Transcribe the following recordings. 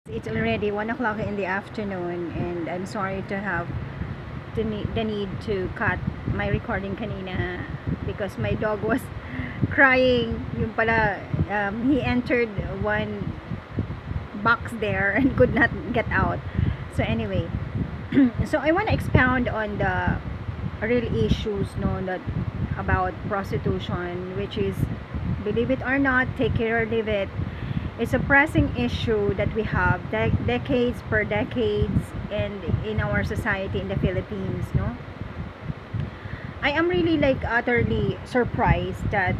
It's already 1 o'clock in the afternoon, and I'm sorry to have the need to cut my recording kanina because my dog was crying. Yung pala, he entered one box there and could not get out. So anyway, so I want to expound on the real issues, no, that about prostitution, which is, believe it or not, take care or leave it. It's a pressing issue that we have decades per decades and in our society in the Philippines, no. I am really like utterly surprised that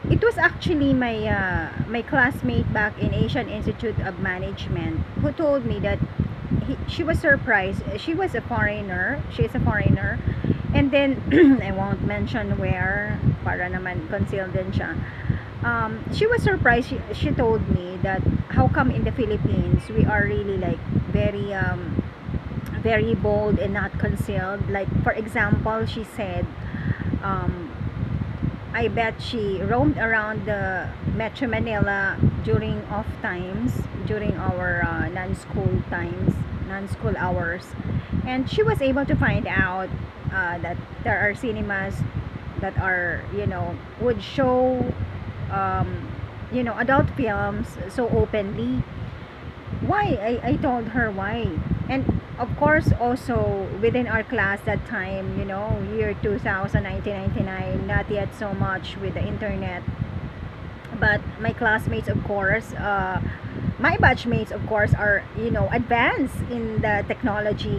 it was actually my classmate back in Asian Institute of Management who told me that she was surprised. She was a foreigner. She is a foreigner. And then, I won't mention where para naman conceal din siya. She was surprised. She told me that how come in the Philippines we are really like very bold and not concealed. Like for example, she said, I bet she roamed around the Metro Manila during off times, during our non-school hours, and she was able to find out that there are cinemas that are, would show, adult films so openly. Why? I told her why. And of course, also within our class that time, year 2000, 1999, not yet so much with the internet. But my classmates, of course, my batchmates, of course, are, advanced in the technology,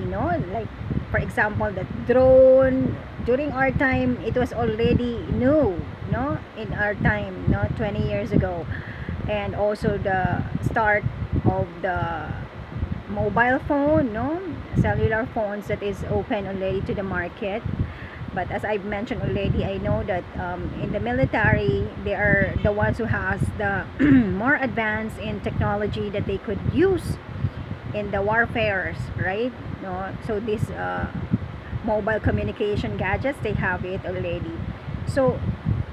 like, for example, the drone. During our time, it was already new, in our time, 20 years ago. And also the start of the mobile phone, cellular phones that is open already to the market. But as I've mentioned already, I know that in the military, they are the ones who has the more advanced in technology that they could use in the warfares, right? No, so these mobile communication gadgets, they have it already. So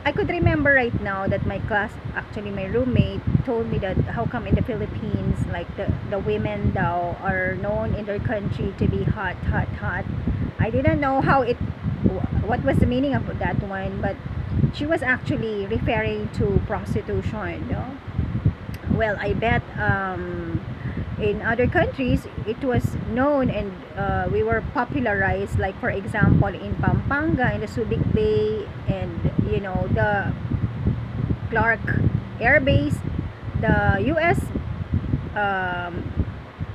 I could remember right now that my class, actually my roommate, told me that how come in the Philippines, like the women now are known in their country to be hot, hot, hot. I didn't know what was the meaning of that one, but she was actually referring to prostitution, Well, I bet in other countries it was known, and we were popularized, like for example in Pampanga, in the Subic Bay, and the Clark Air Base, the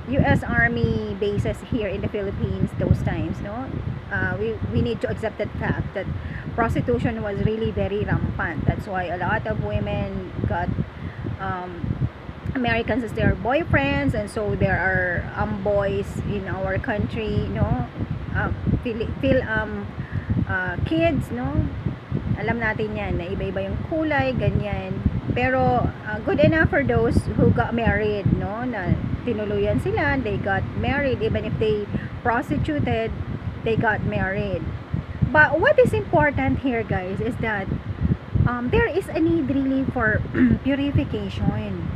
US Army bases here in the Philippines those times, we need to accept that fact that prostitution was really very rampant. That's why a lot of women got Americans as their boyfriends, and so there are boys in our country, kids, alam natin yan na iba-iba yung kulay, ganyan. Pero good enough for those who got married, na tinuluyan sila, they got married. Even if they prostituted, they got married. But what is important here, guys, is that there is a need really for purification.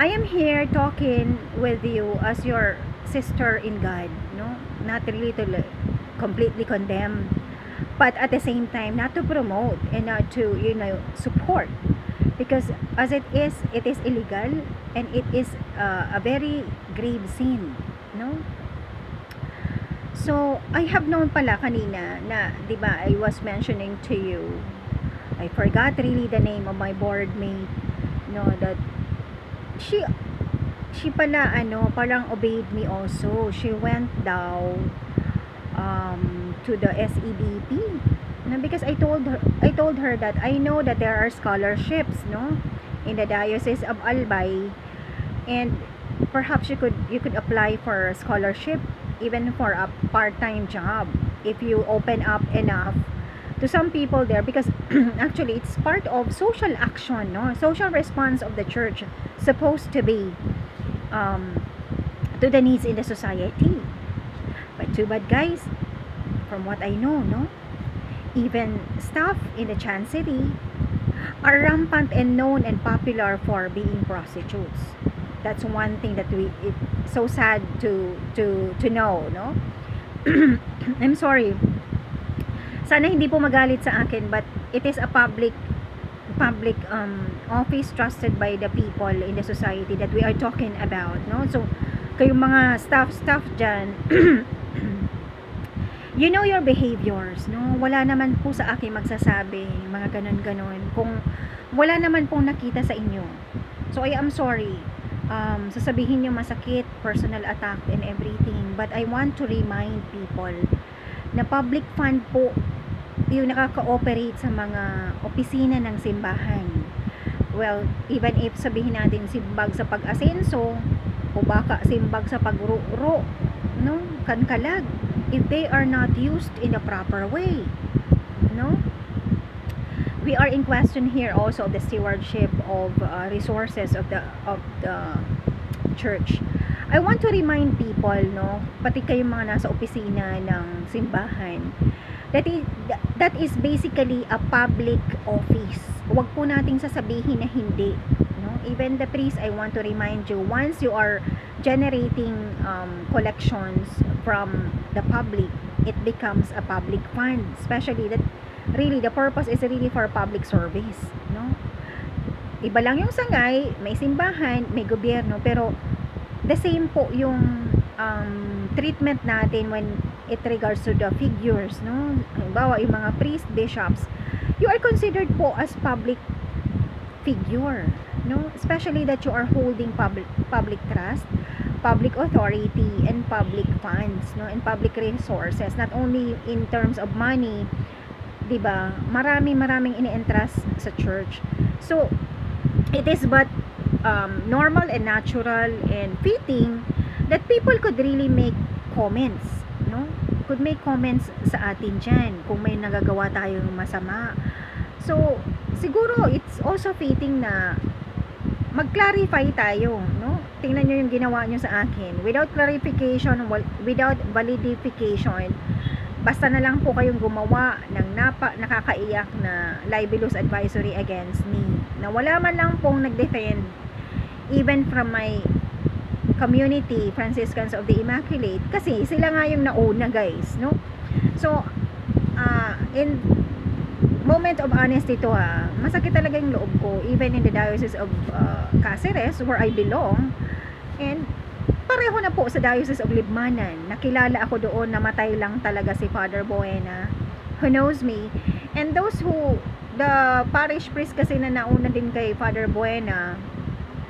I am here talking with you as your sister in God, not really to completely condemn, but at the same time not to promote and not to support, because as it is illegal, and it is a very grave sin, So I have known pala kanina na, 'di ba, I was mentioning to you, I forgot really the name of my board mate, that she pala parang obeyed me also. She went down to the SEDP, because I told her that I know that there are scholarships, in the Diocese of Albay, and perhaps you could apply for a scholarship even for a part-time job if you open up enough to some people there, because actually it's part of social action, social response of the church, supposed to be to the needs in the society. But too bad, guys, from what I know, even staff in the chancery are rampant and known and popular for being prostitutes. That's one thing that it's so sad to know, no? I'm sorry. Sana hindi po magalit sa akin, but it is a public office trusted by the people in the society that we are talking about, no? So kayong mga staff dyan, you know your behaviors, no? Wala naman po sa akin magsasabi mga ganon kung wala naman pong nakita sa inyo. So I am sorry, sasabihin nyo masakit, personal attack and everything, but I want to remind people na public fund po yung nakaka-operate sa mga opisina ng simbahan. Well, even if sabihin natin simbag sa pag-asenso o baka simbag sa pagro-ro, no? Kankalag, if they are not used in the proper way, no? We are in question here also the stewardship of resources of the church. I want to remind people, no, pati kayong mga nasa opisina ng simbahan, that is basically a public office. Huwag po nating sasabihin na hindi, no? Even the priest, I want to remind you, once you are generating collections from the public, it becomes a public fund, especially that really the purpose is really for public service, no? Iba lang yung sangay, may simbahan, may gobyerno, pero the same po yung treatment natin when it regards to the figures, no? Halimbawa, yung mga priest, bishops, you are considered po as public figure, no? Especially that you are holding public trust, public authority, and public funds, no? And public resources, not only in terms of money, diba? Maraming ini-entrust sa church. So it is but normal and natural and fitting that people could really make comments, no? Could make comments sa atin dyan kung may nagagawa tayong masama. So siguro it's also fitting na mag-clarify tayo, no? Tingnan nyo yung ginawa nyo sa akin. Without clarification, without validification, basta na lang po kayong gumawa ng nakakaiyak na libelous advisory against me, na wala man lang pong nag-defend even from my community, Franciscans of the Immaculate, kasi sila nga yung nauna, guys, no? So in moment of honesty to, masakit talaga yung loob ko, even in the Diocese of Cáceres, where I belong, and pareho na po sa Diocese of Libmanan. Nakilala ako doon, namatay lang talaga si Father Buena, who knows me. And those who, the parish priest kasi na nauna din kay Father Buena,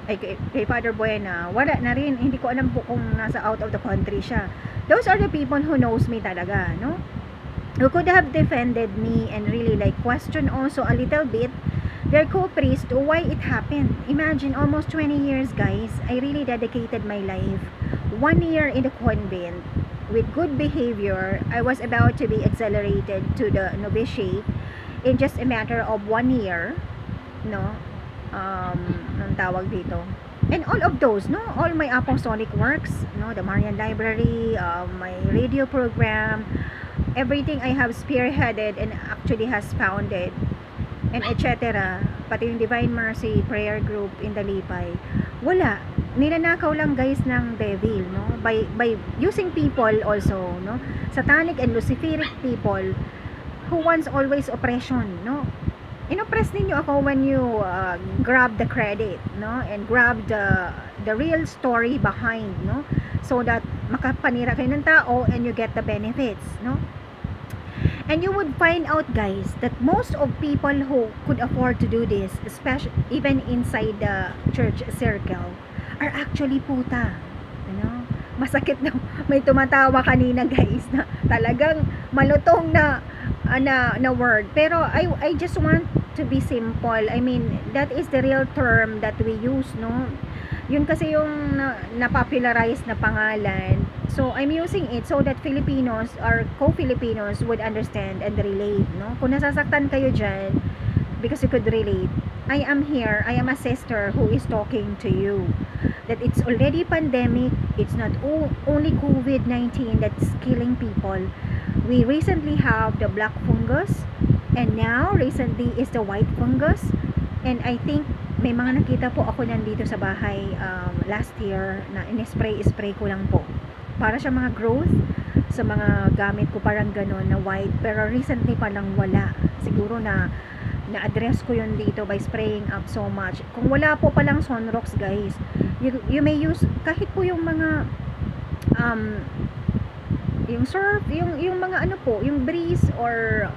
kay Father Buena, wala na rin, hindi ko alam po kung nasa out of the country siya. Those are the people who knows me talaga, no? Who could have defended me and really like question also a little bit their co-priest why it happened. Imagine, almost 20 years, guys, I really dedicated my life. 1 year in the convent with good behavior. I was about to be accelerated to the novitiate in just a matter of 1 year, no? Anong tawag dito? And all of those, no? All my apostolic works, no? The Marian Library, my radio program, everything I have spearheaded and actually has founded, and etc. Pati yung Divine Mercy prayer group in Dalipay, wala. Nilanakaw lang, guys, ng devil, no? By using people also, no? Satanic and Luciferic people who wants always oppression, no? Inoppress ninyo ako when you grab the credit, no? And grab the real story behind, no? So that makapanira kayo ng tao and you get the benefits, no? And you would find out, guys, that most of people who could afford to do this, especially even inside the church circle, are actually puta, you know? Masakit na, may tumatawa kanina, guys, na talagang malutong na word, pero I just want to be simple. I mean, that is the real term that we use, no? Yun kasi yung na-popularize na pangalan. So I'm using it so that Filipinos or co-Filipinos would understand and relate, no? Kung nasasaktan kayo dyan because you could relate, I am here, I am a sister who is talking to you that it's already pandemic. It's not only COVID-19 that's killing people. We recently have the black fungus, and now recently is the white fungus, and I think may mga nakita po ako nandito sa bahay last year na in-spray ko lang po. Para siya mga growth sa mga gamit ko, parang ganon na white. Pero recently pa lang wala. Siguro na-address ko yun dito by spraying up so much. Kung wala po palang Sunrox guys, you may use kahit po yung mga yung surf, yung mga ano po, yung breeze, or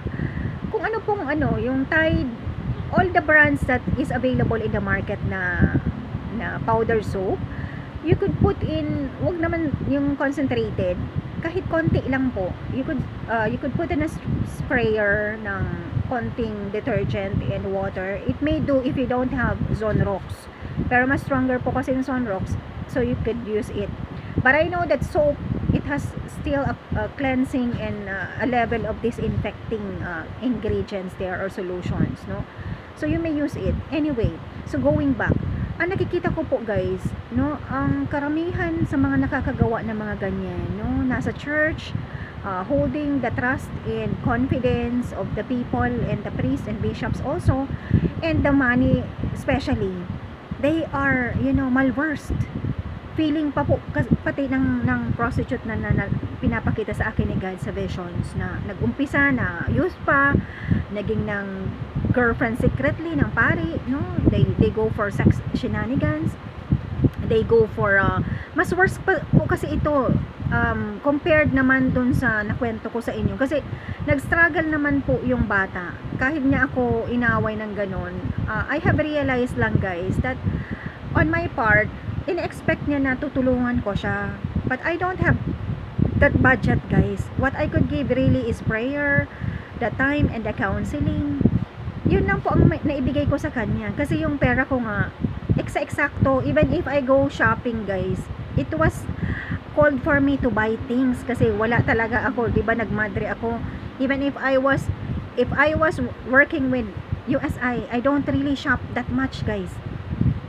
kung ano pong ano, yung Tide, all the brands that is available in the market na powder soap, you could put in, wag naman yung concentrated, kahit konti lang po. You could put in a sprayer ng konting detergent and water. It may do if you don't have Sunrox, pero mas stronger po kasi yung Sunrox, so you could use it. But I know that soap, it has still a cleansing and a level of disinfecting ingredients there or solutions, no? So you may use it anyway. So going back, ang nakikita ko po guys, no, ang karamihan sa mga nakakagawa ng mga ganyan, no, nasa church, holding the trust and confidence of the people and the priests and bishops also, and the money especially, they are, malversed. Feeling pa po pati ng prostitute na pinapakita sa akin ni God sa visions, na nagumpisa na youth pa, naging ng girlfriend secretly ng pari, no? They go for sex shenanigans, they go for mas worse pa po kasi ito compared naman dun sa nakwento ko sa inyo, kasi nag-struggle naman po yung bata. Kahit niya ako inaway ng ganon, I have realized lang guys that on my part, in-expect niya na tutulungan ko siya, but I don't have that budget guys. What I could give really is prayer, the time, and the counseling. Yun lang po ang naibigay ko sa kanya, kasi yung pera ko nga eksakto. Even if I go shopping guys, it was called for me to buy things kasi wala talaga ako, diba, nagmadre ako. Even if I was working with USI, I don't really shop that much guys,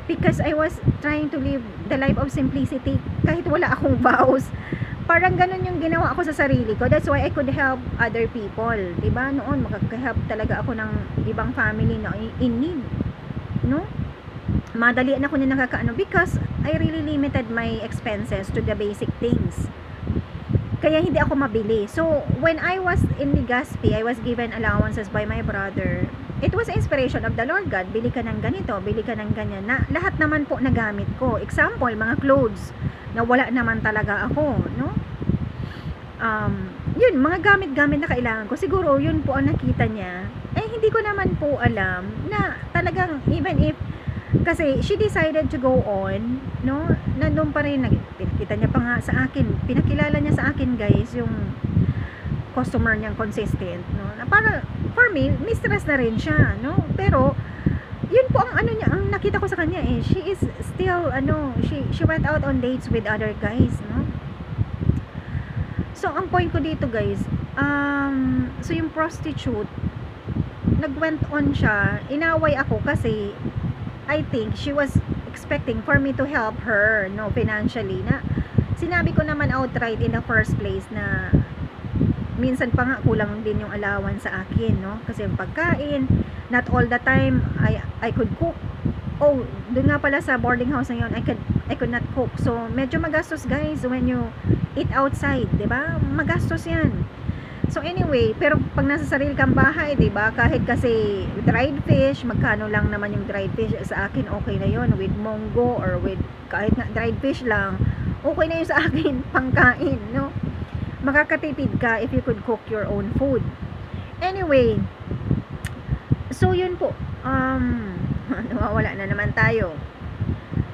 because I was trying to live the life of simplicity kahit wala akong vows. Parang ganun yung ginawa ako sa sarili ko. That's why I could help other people, diba? Noon makaka-help talaga ako ng ibang family na in need, no? Madalian ako na nakakaano because I really limited my expenses to the basic things. Kaya hindi ako mabili. So when I was in Legazpi, I was given allowances by my brother. It was inspiration of the Lord God. Bili ka ng ganito, bili ka ng ganyan, na lahat naman po nagamit ko. Example, mga clothes na wala naman talaga ako, no? Yun, mga gamit-gamit na kailangan ko. Siguro yun po ang nakita niya. Hindi ko naman po alam na talagang even if, kasi she decided to go on, no? Nandun pa rin, pinakita niya pa nga sa akin, pinakilala niya sa akin guys, yung customer niyang consistent, no? Na para for me, mistress na rin siya, no? Pero yun po ang ano niya, ang nakita ko sa kanya she is still she went out on dates with other guys, no? So ang point ko dito guys, so yung prostitute, nagwent on siya, inaway ako kasi I think she was expecting for me to help her, no, financially, na sinabi ko naman outright in the first place na minsan pa nga kulang din yung allowance sa akin, no? Kasi yung pagkain, not all the time I could cook. Doon nga pala sa boarding house na yun, I could not cook. So medyo magastos guys when you eat outside, 'di ba? Magastos 'yan. So anyway, pero pag nasa sarili kang bahay, 'di ba? Kahit kasi dried fish, magkano lang naman yung dried fish sa akin, okay na 'yon with monggo or with kahit nga dried fish lang. Okay na 'yun sa akin pangkain, no? Makakatipid ka if you could cook your own food. Anyway, so yun po, nawawala na naman tayo.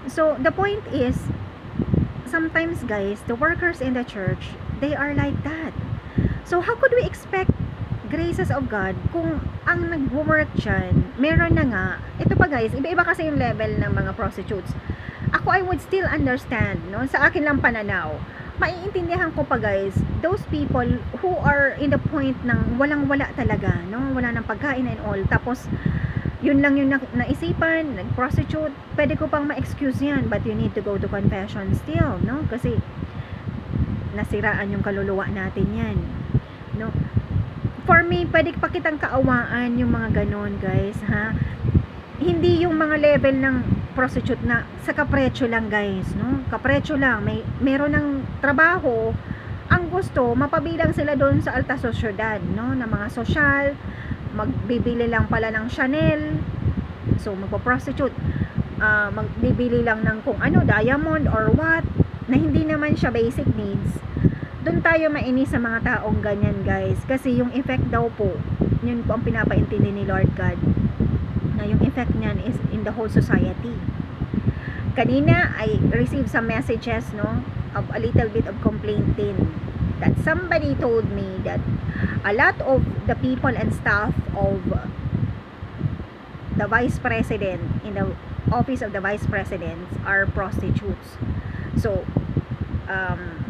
So the point is, sometimes guys, the workers in the church, they are like that. So how could we expect graces of God kung ang nag-work dyan, meron na nga, ito pa guys, iba-iba kasi yung level ng mga prostitutes. Ako, I would still understand, no? Sa akin lang pananaw, maiintindihan ko pa guys, those people who are in the point ng walang-wala talaga, no? Wala ng pagkain and all, tapos yun lang yung naisipan, nag-prostitute, pwede ko pang ma-excuse yan, but you need to go to confession still, no? Kasi nasiraan yung kaluluwa natin yan, no? For me, pwede pa kitang kaawaan yung mga ganon guys, ha? hindi yung mga level ng prostitute na sa kapretsyo lang guys, no? Kapretsyo lang, meron ng trabaho, ang gusto, mapabilang sila doon sa alta sosyedad, no? Na mga sosyal, magbibili lang pala ng Chanel, so magpo-prostitute, magbibili lang ng kung ano, diamond or what, na hindi naman siya basic needs. Doon tayo mainis sa mga taong ganyan guys, kasi yung effect daw po, yun po ang pinapaintindi ni Lord God, na yung effect niyan is in the whole society. Kanina I received some messages, no, of a little bit of complaint din, that somebody told me that a lot of the people and staff of the vice president in the office of the vice presidents are prostitutes. So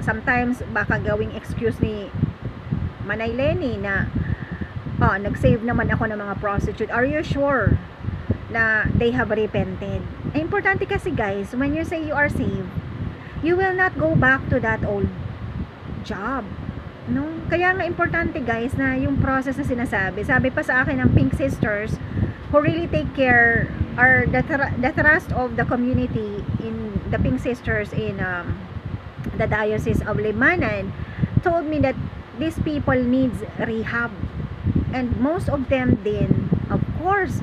sometimes baka gawing excuse ni Manay Lenny na nag-save naman ako ng mga prostitute. Are you sure na they have repented? Importante kasi guys, when you say you are saved, you will not go back to that old job, no? Kaya nga importante guys na yung process na sinasabi. Sabi pa sa akin ng Pink Sisters who really take care, or the trust of the community in the Pink Sisters in the Diocese of Limanan, told me that these people needs rehab, and most of them din of course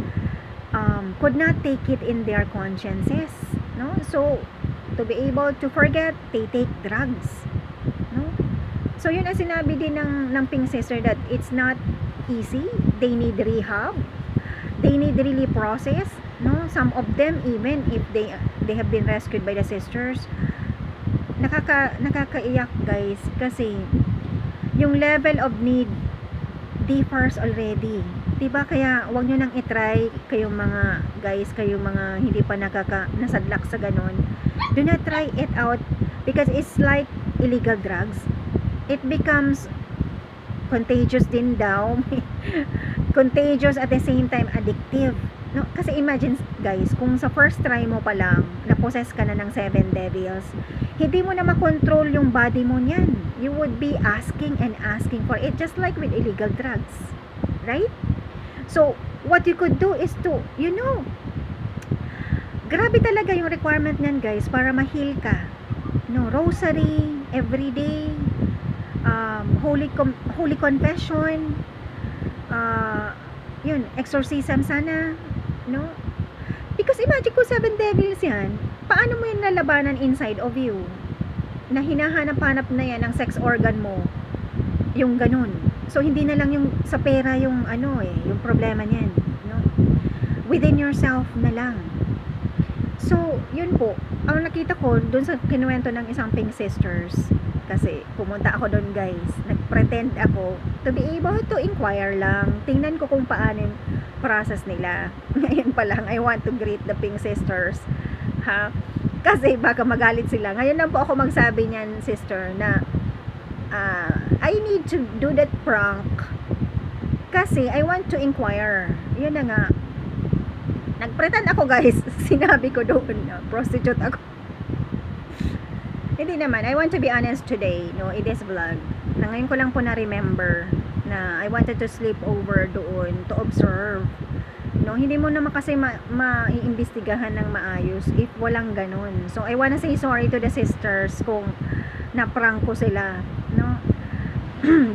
could not take it in their consciences, no? So to be able to forget, they take drugs, no? So yun ang sinabi din ng Pink Sister, that it's not easy, they need rehab, they need really process, no? Some of them, even if they have been rescued by the sisters, nakakaiyak guys, kasi yung level of need differs already, diba? Kaya wag nyo nang itry, kayong mga guys, kayong mga hindi pa nasadlak sa ganon, do not try it out, because it's like illegal drugs. It becomes contagious din daw contagious at the same time addictive, no? Kasi imagine guys, kung sa first try mo pa lang na-possess ka na ng 7 devils, hindi mo na makontrol yung body mo niyan, you would be asking and asking for it, just like with illegal drugs, right? So what you could do is to, you know, grabe talaga yung requirement niyan guys para ma-heal ka, no? Rosary every day, holy confession, yun, exorcism sana, no? Because imagine kung 7 devils yan, paano mo yung nalabanan inside of you, na hinahanap-hanap na yan ng sex organ mo, yung ganun. So hindi na lang yung sa pera yung ano yung problema niyan, no? Within yourself na lang. So yun po ang nakita ko dun sa kinuwento ng isang Pink Sisters, kasi pumunta ako doon guys, nagpretend ako to be able to inquire lang, tingnan ko kung paano yung process nila. Ngayon pa lang I want to greet the Pink Sisters, ha, kasi baka magalit sila. Ngayon lang po ako magsabi niyan, sister, na I need to do that prank kasi I want to inquire. Yun na nga, nagpretend ako guys, sinabi ko doon na prostitute ako. Hindi naman, I want to be honest today, no, it is vlog, na ngayon ko lang po na-remember na I wanted to sleep over doon to observe, no? Hindi mo naman kasi maiimbestigahan ng maayos if walang ganun. So I wanna say sorry to the sisters kung na-prank ko sila, no?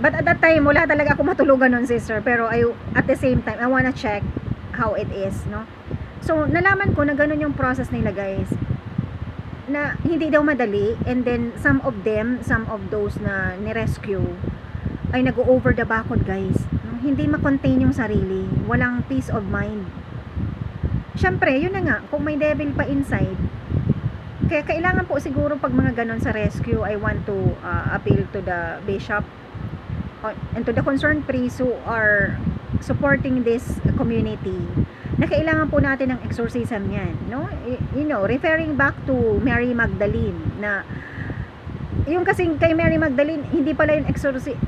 But at that time, wala talaga ako matulugan nun, sister, pero at the same time, I wanna check how it is, no? So nalaman ko na ganun yung process nila guys, na hindi daw madali, and then some of those na ni-rescue ay nag-over the bakod guys, no? Hindi ma-contain yung sarili, walang peace of mind. Syempre, yun na nga, kung may devil pa inside, kaya kailangan po siguro pag mga ganon sa rescue, I want to appeal to the bishop and to the concerned priests who are supporting this community, na kailangan po natin ng exorcism yan, no? You know, referring back to Mary Magdalene, na yung kasing kay Mary Magdalene, hindi pala yung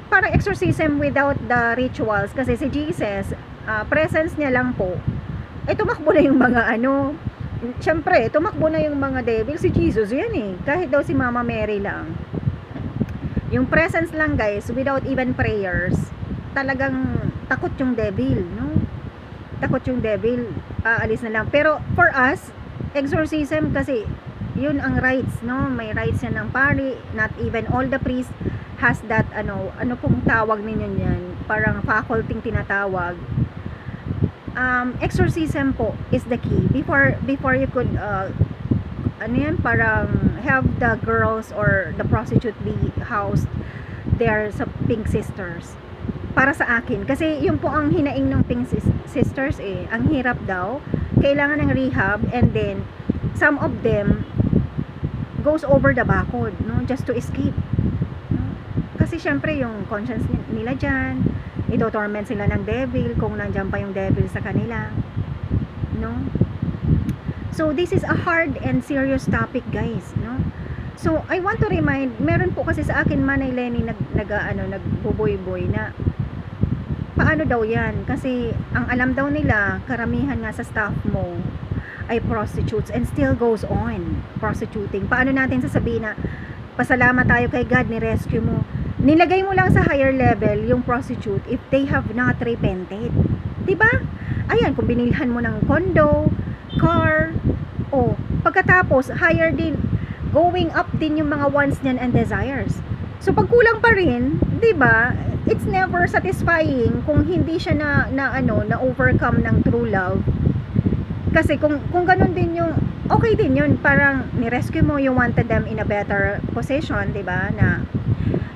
parang exorcism without the rituals, kasi si Jesus, presence niya lang po, tumakbo na yung mga ano, syempre, tumakbo na yung mga devil, si Jesus yan kahit daw si Mama Mary lang, yung presence lang guys, without even prayers, talagang takot yung devil, no? Takot yung devil. aalis na lang. Pero for us, exorcism kasi yun ang rights, no? May rights yan ng pari. Not even all the priest has that, ano pong tawag ninyo yan, parang faculty tinatawag. Exorcism po is the key before you could ano yan, parang have the girls or the prostitute be housed there sa Pink Sisters. Para sa akin, kasi yun po ang hinaing ng Pink Sisters eh. Ang hirap daw, kailangan ng rehab, and then some of them goes over the backward, no, just to escape, no? Kasi syempre yung conscience nila dyan, ito-torment sila ng devil kung nandyan pa yung devil sa kanila, no? So this is a hard and serious topic, guys, no? So I want to remind, meron po kasi sa akin Manay Lenny nagbuboy-boy na paano daw yan, kasi ang alam daw nila, karamihan nga sa staff mo ay prostitutes and still goes on prostituting. Paano natin sasabihin na pasalamat tayo kay God, ni-rescue mo, nilagay mo lang sa higher level yung prostitute if they have not repented, diba? Ayan, kung binilhan mo ng condo, car, o pagkatapos higher din, going up din yung mga wants niyan and desires. So pag kulang pa rin, 'di ba? It's never satisfying kung hindi siya na overcome ng true love. Kasi kung ganun din yung okay din yun, parang ni-rescue mo, you wanted them in a better position, 'di ba? Na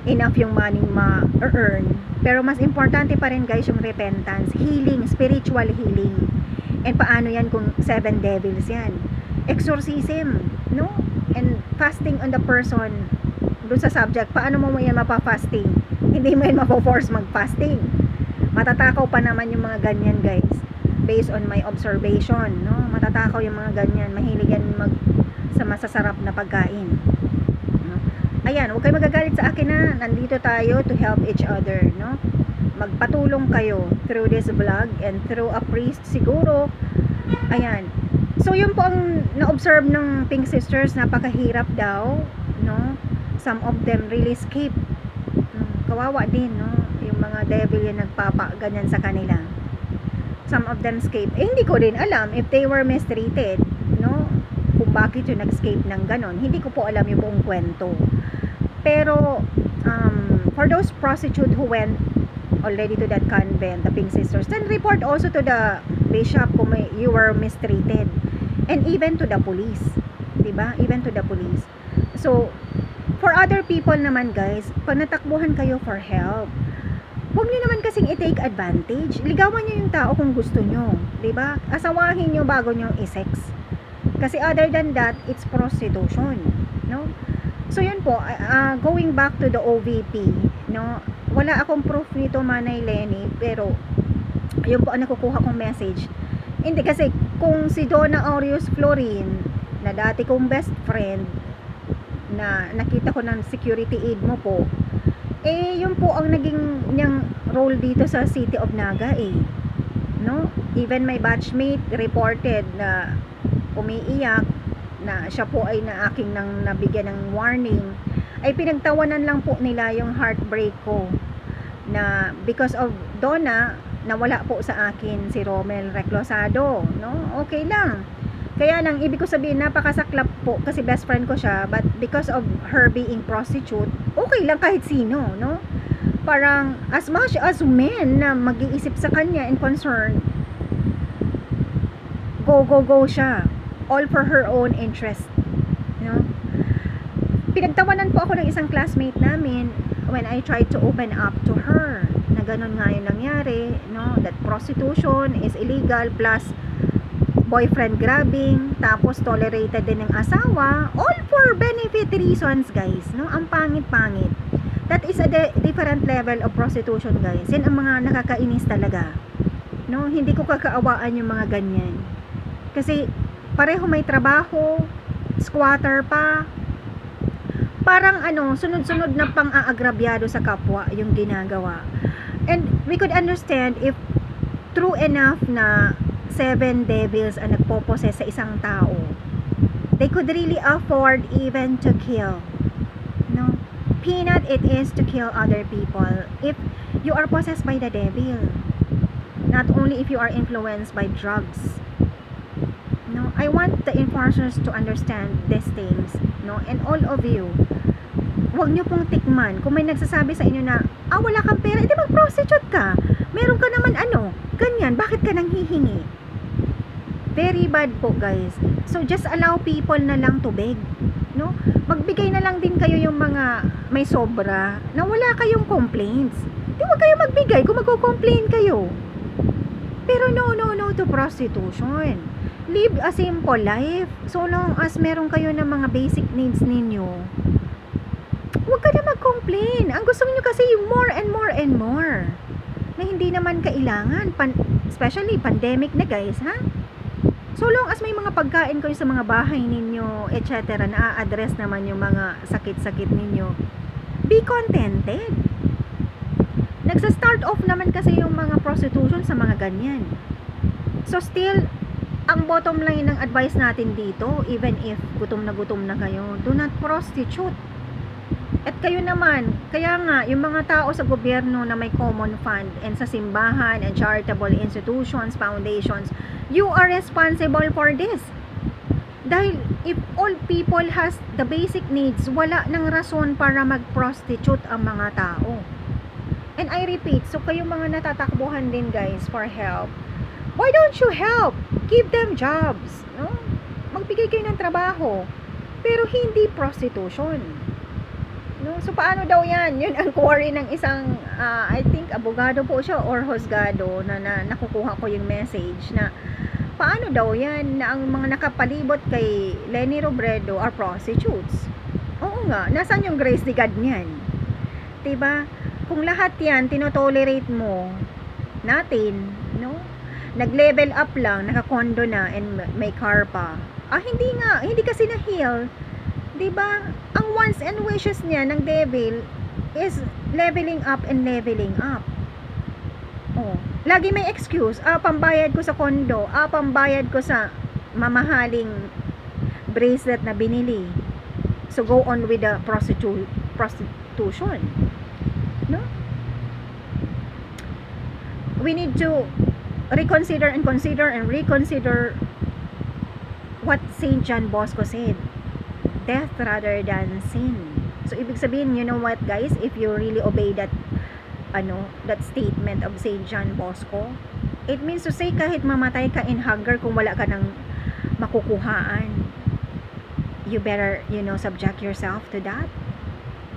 enough yung money ma-earn. Pero mas importante pa rin, guys, yung repentance, healing, spiritual healing. And paano yan kung 7 devils yan? Exorcism, no? And fasting on the person dun sa subject. Paano mo yan mapa-fasting? Hindi mo yan mapo-force mag-fasting. Matatakaw pa naman yung mga ganyan, guys, based on my observation, no? Matatakaw yung mga ganyan. Mahilig yan sa masasarap na pagkain, no? Ayan, huwag kayo magagalit sa akin na nandito tayo to help each other, no? Magpatulong kayo through this vlog and through a priest siguro. Ayan. So yun po ang na-observe ng Pink Sisters, napakahirap daw, no? Some of them really escape. Kawawa din, no? Yung mga devil yung ganyan sa kanila. Some of them escape. Eh, hindi ko rin alam if they were mistreated, no? Kung bakit yung nag-escape ng ganon. Hindi ko po alam yung buong kwento. Pero for those prostitutes who went already to that convent, the Pink Sisters, then report also to the bishop kung you were mistreated, and even to the police, diba? Even to the police. So for other people naman, guys, pag natakbuhan kayo for help, huwag nyo naman kasing i-take advantage. Ligawan nyo yung tao kung gusto nyo, diba? Asawahin nyo bago nyo i-sex, kasi other than that, it's prostitution, no? So yun po, going back to the OVP, no, wala akong proof nito, Manay Lenny, pero yun po ang nakukuha kong message. Hindi, kasi kung si Donna Aureus Florin, na dati kong best friend, na nakita ko ng security aid mo po, eh yun po ang naging niyang role dito sa City of Naga, eh, no? Even my batchmate reported na umiiyak, na siya po ay aking nang nabigyan ng warning, ay pinagtawanan lang po nila yung heartbreak ko, na because of Donna, nawala po sa akin si Romel Reclosado, no? Okay lang. Kaya lang, ibig ko sabihin, napakasaklap po, kasi best friend ko siya, but because of her being prostitute, okay lang kahit sino, no? Parang, as much as men na mag-iisip sa kanya and concern, go siya. All for her own interest, no? Pinagtawanan po ako ng isang classmate namin when I tried to open up to her na ganun nga yung nangyari, no? That prostitution is illegal, plus boyfriend grabbing, tapos tolerated din ng asawa, all for benefit reasons, guys, no? Ang pangit-pangit. That is a different level of prostitution, guys. Yan ang mga nakakainis talaga, no? Hindi ko kakaawaan yung mga ganyan, kasi pareho may trabaho, squatter pa, parang sunod-sunod na pang-aagrabyado sa kapwa yung ginagawa. And we could understand if true enough na 7 devils ang nagpoposes sa isang tao, they could really afford even to kill, no? Peanut it is to kill other people if you are possessed by the devil, not only if you are influenced by drugs, No, I want the enforcers to understand these things, no, and all of you, huwag nyo pong tikman. Kung may nagsasabi sa inyo na, wala kang pera, edi mag-prostitute ka. Meron ka naman ganyan, bakit ka nang hihingi? Very bad po, guys. So, just allow people na lang to beg, no? Magbigay na lang din kayo yung mga may sobra, na wala kayong complaints. Di wag kayo magbigay kung magko-complain kayo. Pero no to prostitution. Live a simple life. So long as meron kayo ng mga basic needs ninyo, huwag ka na mag-complain. Ang gusto niyo kasi yung more and more and more, na hindi naman kailangan. Especially pandemic na, guys, ha? So long as may mga pagkain kayo sa mga bahay ninyo, etc., na-address naman yung mga sakit-sakit ninyo, be contented. Nagsa-start off naman kasi yung mga prostitution sa mga ganyan. So still, ang bottom line ng advice natin dito, even if gutom na kayo, do not prostitute. At kayo naman, kaya nga, yung mga tao sa gobyerno na may common fund and sa simbahan and charitable institutions, foundations, you are responsible for this. Dahil if all people has the basic needs, wala nang rason para mag-prostitute ang mga tao. And I repeat, so kayo mga natatakbuhan din, guys, for help, why don't you help? Give them jobs, no? Magbigay kayo ng trabaho, pero hindi prostitution, no? So paano daw yan? Yun ang query ng isang I think abogado po siya or husgado na nakukuha ko yung message na paano daw yan na ang mga nakapalibot kay Leni Robredo are prostitutes. Oo nga, nasan yung grace ni God niyan? Diba? Kung lahat yan tinotolerate mo natin, no? Nag-level up lang, naka-condo na and may car pa. Hindi nga, hindi kasi na-heal. Diba? Ang wants and wishes niya ng devil is leveling up and leveling up. Lagi may excuse. Pambayad ko sa condo. Pambayad ko sa mamahaling bracelet na binili. So go on with the prostitution. No? We need to reconsider and consider and reconsider what Saint John Bosco said. Death rather than sin. So ibig sabihin, you know what, guys, if you really obey that that statement of Saint John Bosco, it means to say kahit mamatay ka in hunger kung wala ka ng makukuhaan, you better, subject yourself to that.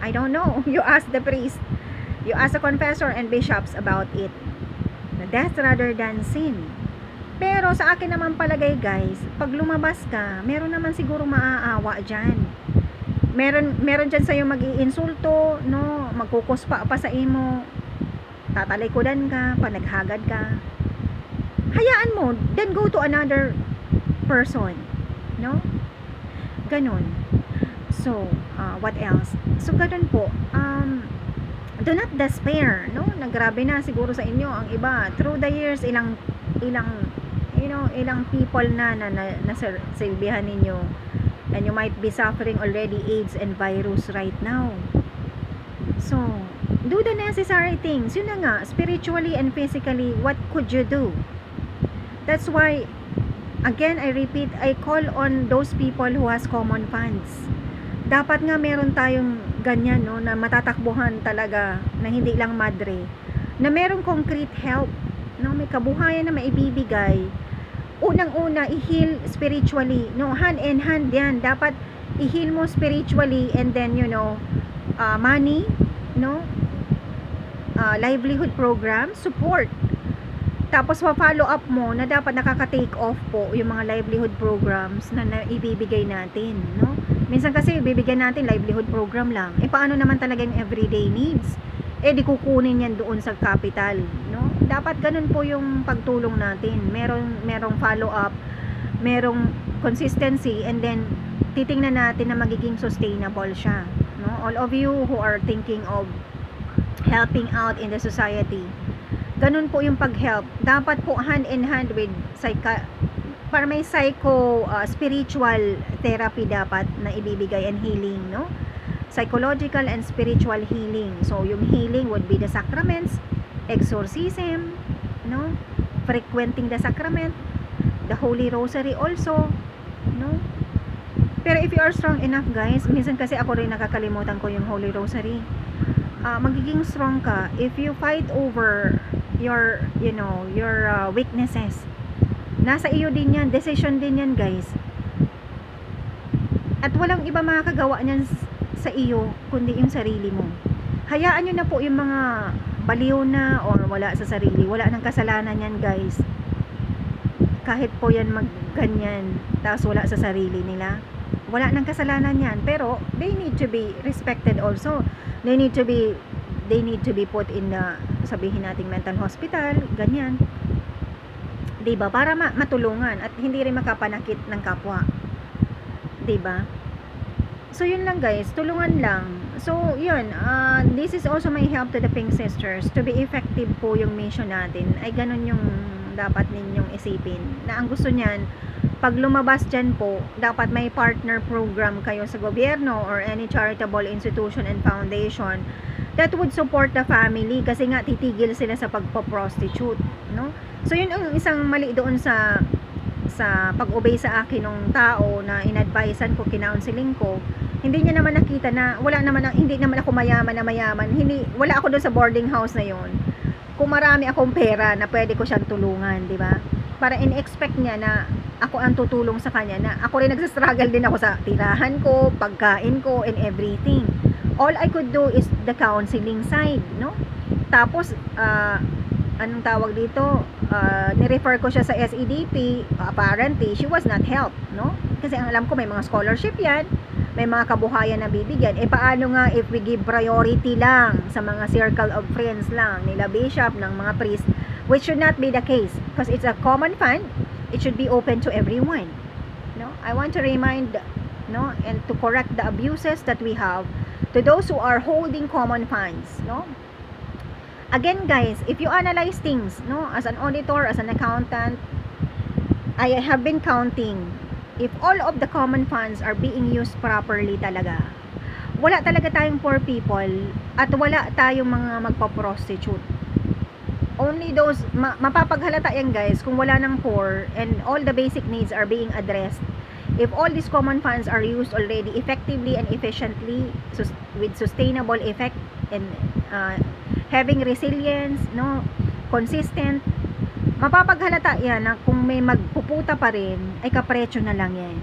I don't know. You ask the priest, you ask the confessor and bishops about it. Death rather than sin. Pero sa akin naman palagay, guys, pag lumabas ka, meron naman siguro maaawa dyan. Meron dyan sa'yo mag-iinsulto, no? Magkukuspa pa sa imo, tatalikudan ka, panaghagad ka. Hayaan mo, then go to another person, no? Ganon. So, what else? So, ganon po. Do not despair, no? Nagrabe na siguro sa inyo ang iba. Through the years, ilang people na nasilbihan ninyo, and you might be suffering already AIDS and virus right now. So do the necessary things. Yun na nga, spiritually and physically, what could you do? That's why, again, I repeat, I call on those people who has common funds. Dapat nga meron tayong ganyan, no, na matatakbuhan talaga, na hindi lang madre, na merong concrete help, no, may kabuhayan na maibibigay. Unang-una, i-heal spiritually, no, hand in hand yan. Dapat i-heal mo spiritually, and then, money, no, livelihood program, support. Tapos, follow up mo na dapat nakaka-take off po yung mga livelihood programs na ibibigay natin, no? Minsan kasi ibibigay natin livelihood program lang. Paano naman talaga yung everyday needs? Di kukunin yan doon sa capital, no? Dapat ganun po yung pagtulong natin. Merong follow up, merong consistency, and then titingnan natin na magiging sustainable siya, no? All of you who are thinking of helping out in the society, ganun po yung pag-help. Dapat po hand in hand with para may spiritual therapy dapat na ibibigay, and healing, no? Psychological and spiritual healing. So yung healing would be the sacraments, exorcism, no? Frequenting the sacrament, the Holy Rosary also, no? Pero if you are strong enough, guys, minsan kasi ako rin nakakalimutan ko yung Holy Rosary. Magiging strong ka if you fight over your, your weaknesses. Nasa iyo din yan, decision din yan, guys. At walang iba makakagawa niyan sa iyo kundi yung sarili mo. Hayaan nyo na po yung mga baliw na or wala sa sarili, wala nang kasalanan yan, guys. Kahit po yan magganyan tapos wala sa sarili nila, wala nang kasalanan yan. Pero they need to be respected also. They need to be put in the, sabihin nating mental hospital, ganyan, diba, para matulungan at hindi rin makapanakit ng kapwa, diba? So yun lang, guys, tulungan lang. So yun, this is also my help to the Pink Sisters. To be effective po yung mission natin, ay ganun yung dapat ninyong isipin, na ang gusto niyan, pag lumabas dyan po, dapat may partner program kayo sa gobyerno or any charitable institution and foundation that would support the family, kasi nga titigil sila sa pagpo-prostitute, no? So yun ang isang mali doon sa pag-obey sa akin ng tao na in-advisean ko, kinounseling ko. Hindi niya naman nakita na hindi naman ako mayaman, wala ako doon sa boarding house na yon. Kung marami akong pera na pwede ko siyang tulungan, di ba? Para in-expect niya na ako ang tutulong sa kanya, na ako rin nagsastruggle din ako sa tirahan ko, pagkain ko, and everything. All I could do is the counseling side, no? Tapos, anong tawag dito? Ni-refer ko siya sa SEDP. Apparently, she was not helped, no? Kasi ang alam ko, may mga scholarship yan, may mga kabuhayan na bibigyan. Paano nga if we give priority lang sa mga circle of friends lang, nila bishop, ng mga priest, which should not be the case, because it's a common fund. It should be open to everyone, no? I want to remind, no, and to correct the abuses that we have to those who are holding common funds, no? Again, guys, if you analyze things, no, as an auditor, as an accountant, I have been counting, if all of the common funds are being used properly talaga, wala talaga tayong poor people at wala tayong mga magpa-prostitute. Only those, mapapaghalata yan, guys, kung wala ng poor and all the basic needs are being addressed. If all these common funds are used already effectively and efficiently, with sustainable effect and having resilience, no, consistent, mapapaghalata yan na kung may magpuputa pa rin, ay kapretsyo na lang yan.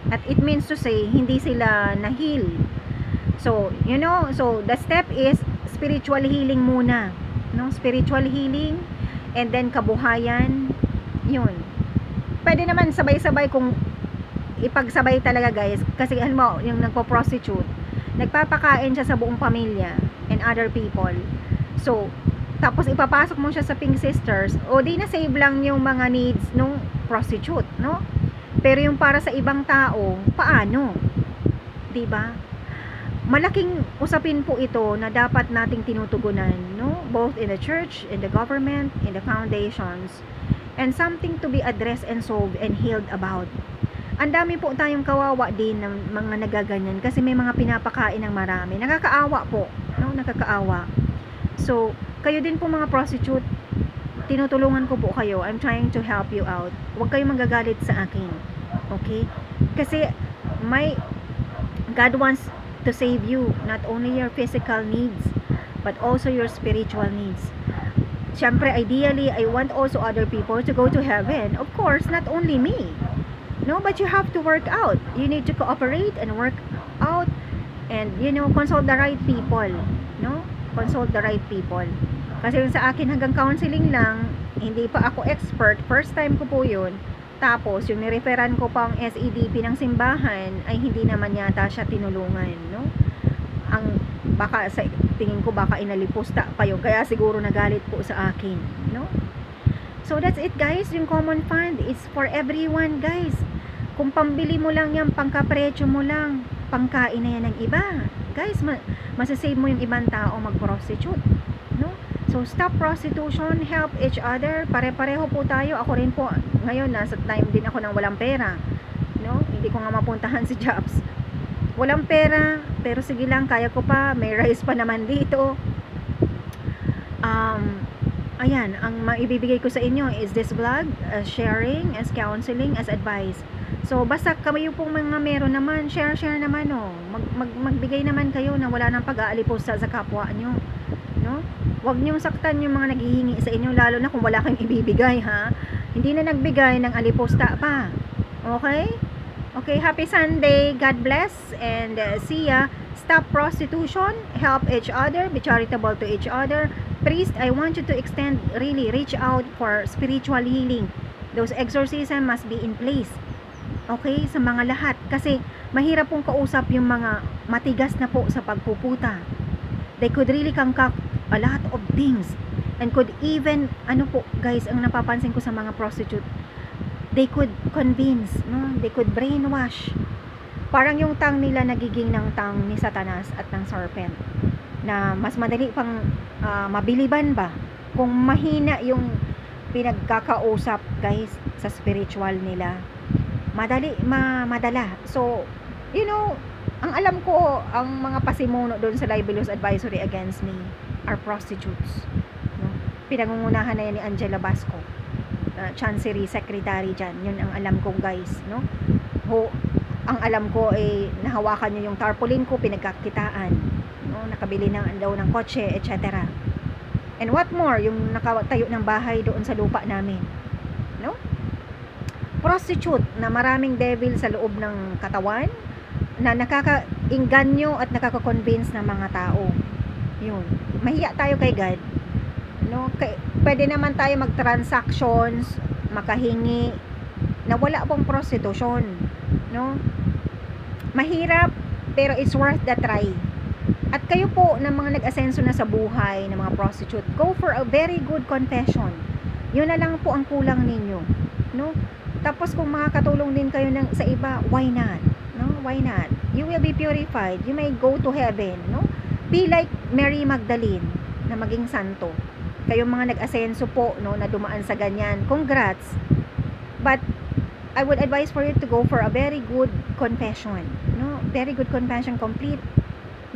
At it means to say, hindi sila na-heal. So, so the step is spiritual healing muna, no? Spiritual healing, and then kabuhayan, yun. Pwede naman sabay-sabay kung ipagsabay talaga, guys, kasi halimbawa yung nagpo-prostitute, nagpapakain siya sa buong pamilya and other people. So, tapos ipapasok mo siya sa Pink Sisters, o di na save lang yung mga needs nung prostitute, no? Pero yung para sa ibang tao, paano? 'Di ba? Malaking usapin po ito na dapat nating tinutugunan, no? Both in the church, in the government, in the foundations, and something to be addressed and solved and healed about. Ang dami po tayong kawawa din ng mga nagaganyan kasi may mga pinapakain ng marami. Nakakaawa po, no? Nakakaawa. So, kayo din po mga prostitute, tinutulungan ko po kayo. I'm trying to help you out. Huwag kayong magagalit sa akin. Okay? Kasi God wants to save you, not only your physical needs, but also your spiritual needs. Siyempre, ideally, I want also other people to go to heaven. Of course, not only me. No, but you have to work out. You need to cooperate and work out and, consult the right people. No? Consult the right people. Kasi yung sa akin hanggang counseling lang, hindi pa ako expert. First time ko po yun. Tapos, yung nireferan ko pang SEDP ng simbahan, ay hindi naman yata siya tinulungan, no? Baka sa tingin ko baka inalipusta pa yun. Kaya siguro nagalit po sa akin, no? So, that's it, guys. Yung common fund is for everyone, guys. Kung pambili mo lang yan, pangkapretsyo mo lang, pangkain na yan ng iba. Guys, masasave mo yung ibang tao mag-prostitute, no? So, stop prostitution, help each other. Pare-pareho po tayo. Ako rin po, ngayon, nasa time din ako ng walang pera, no? Hindi ko nga mapuntahan si Jobs. Walang pera, pero sige lang, kaya ko pa. May rice pa naman dito. Ayan, ang maibibigay ko sa inyo is this vlog, as sharing, as counseling, as advice. So, basta kayo pong mga meron naman, share naman, oh. Magbigay naman kayo na wala nang pag-aalipusta sa kapwa nyo, no? Huwag nyong saktan yung mga naghihingi sa inyo, lalo na kung wala kayong ibibigay, ha? Hindi na nagbigay ng alipusta pa. Okay? Okay, happy Sunday. God bless and see ya. Stop prostitution, help each other, be charitable to each other. Priest, I want you to extend, really reach out for spiritual healing. Those exorcism must be in place. Okay, sa mga lahat. Kasi mahirap pong kausap yung mga matigas na po sa pagpuputa. They could really concoct a lot of things. And could even, ano po guys, ang napapansin ko sa mga prostitute, they could convince, no? They could brainwash. Parang yung tongue nila nagiging ng tongue ni Satanas at ng serpent, na mas madali pang mabiliban ba kung mahina yung pinagkakausap guys sa spiritual nila. Madala. So, you know, ang alam ko, ang mga pasimuno doon sa Libelous Advisory Against Me are prostitutes, no? Pinangungunahan na yan ni Angela Basco, Chancery Secretary dyan. Yun ang alam ko guys, no? Ang alam ko ay nahawakan niyo yung tarpaulin ko, pinagkakitaan, no? Nakabili daw ng kotse, etc. And what more, yung nakatayo ng bahay doon sa lupa namin, no? Prostitute na maraming devil sa loob ng katawan, na nakaka-inganyo at nakaka-convince ng mga tao. Yun, mahiya tayo kay God, no? Pwede naman tayo mag-transactions, makahingi na wala pong prostitution, no? Mahirap, pero it's worth the try. At kayo po na mga nag-asenso na sa buhay ng mga prostitute, go for a very good confession. Yun na lang po ang kulang ninyo, no? Tapos kung makakatulong din kayo sa iba, why not? No? Why not? You will be purified. You may go to heaven, no? Be like Mary Magdalene na maging santo. Kayong mga nag-asenso po, no, na dumaan sa ganyan, congrats. But I would advise for you to go for a very good confession, no? Very good confession, complete,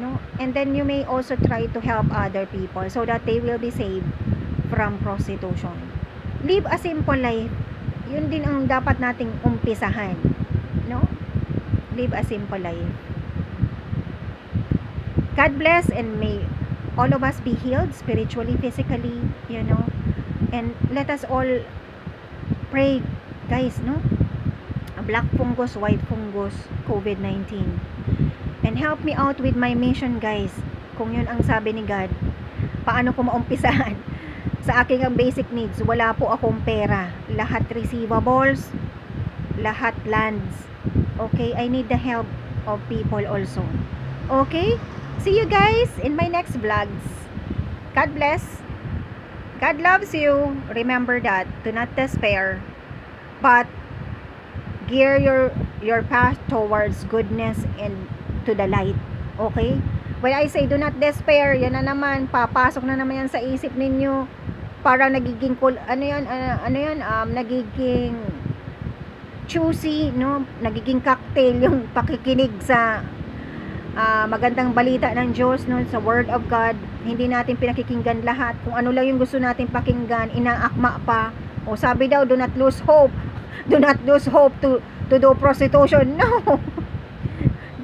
no? And then you may also try to help other people so that they will be saved from prostitution. Live a simple life. Yun din ang dapat nating umpisahan, no? Live a simple life. God bless, and may all of us be healed spiritually, physically, you know. And let us all pray, guys, no? Black fungus, white fungus, COVID-19. And help me out with my mission, guys. Kung yun ang sabi ni God, paano ko maumpisahan? Sa aking ang basic needs, wala po akong pera. Lahat receivables, lahat lands. Okay, I need the help of people also. Okay? See you guys in my next vlogs. God bless. God loves you. Remember that. Do not despair. But gear your path towards goodness and to the light. Okay? When I say do not despair, yan na naman, papasok na naman yan sa isip ninyo. Para nagiging nagiging choosy, no? Nagiging cocktail yung pakikinig sa magandang balita ng Diyos, no? Sa Word of God. Hindi natin pinakikinggan lahat. Kung ano lang yung gusto natin pakinggan, inaakma pa. O sabi daw, do not lose hope. Do not lose hope to do prostitution. No.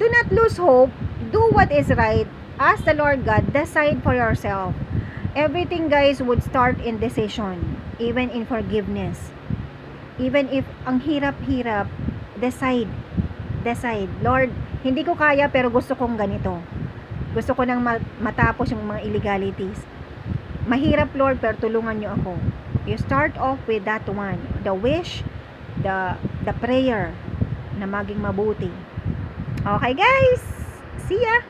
Do not lose hope. Do what is right. Ask the Lord God. Decide for yourself. Everything, guys, would start in decision, even in forgiveness. Even if ang hirap-hirap, decide. Lord, hindi ko kaya pero gusto kong ganito. Gusto ko nang matapos yung mga illegalities. Mahirap, Lord, pero tulungan niyo ako. You start off with that one. The wish, the prayer na maging mabuti. Okay, guys. See ya.